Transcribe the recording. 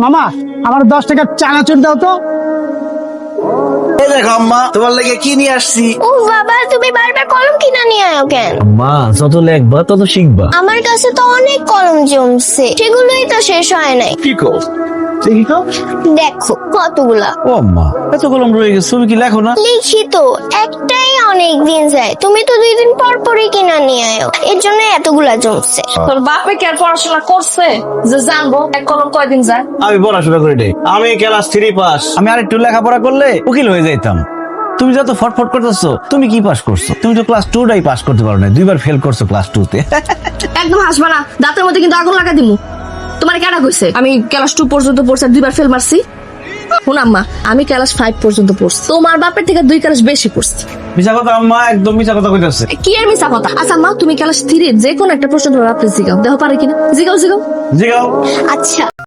মামা আমার 10 টাকার চানাচুর দাও তো। এই দেখো আম্মা, তোমার লাগে কি নিয়ে আসছি। ও বাবা, তুমি বারবার কলম কিনা নিয়ে আয়ো কেন? মা যত লেখবা তত শিখবা। আমার কাছে তো অনেক কলম জমছে, সেগুলোই তো শেষ হয় নাই। কি কর? দেখি তো। দেখো কতগুলা। ও মা, এত কলম রয়ে গেছে, তুমি কি লেখো না? লিখি তো, একটাই অনেক দিন যায়, তুমি তো 2 দিন পর পরই কিনা নিয়ে আয়ো, এর জন্য এতগুলা জমছে। তোর বাপে কি আর পড়াশোনা করছে যে জানবো এক কলম কয়দিন যায়? আমি পড়াশোনা করি নাই, আমি ক্লাস 3 পাস। আমি আরেকটু লেখাপড়া করলে উকিল হয়ে যাইতাম। তুমি যত ফটফট করতেছো, তুমি কি পাস করছো? তুমি তো ক্লাস 2টাই পাস করতে পারো না, 2বার ফেল করছো ক্লাস 2তে। একদম হাসবা না, দাঁতের মধ্যে কিন্তু আগুন লাগা দিমু। তোমার কেডা কইছে আমি ক্লাস 2 পর্যন্ত পড়ছি আর 2বার ফেল মারছি? শুন আম্মা, আমি ক্লাস 5 পর্যন্ত পড়ছি, তোমার বাপের থেকে 2 ক্লাস বেশি পড়ছি। মিছা কথা আম্মা, একদম মিছা কথা কইতাছে। কি আর মিছা কথা? আচ্ছা মা, তুমি ক্লাস 3 যে কোনো একটা প্রশ্ন ধরো, আপনি জিগাও, দেখো পারে কিনা। জিগাও জিগাও। জিগাও। আচ্ছা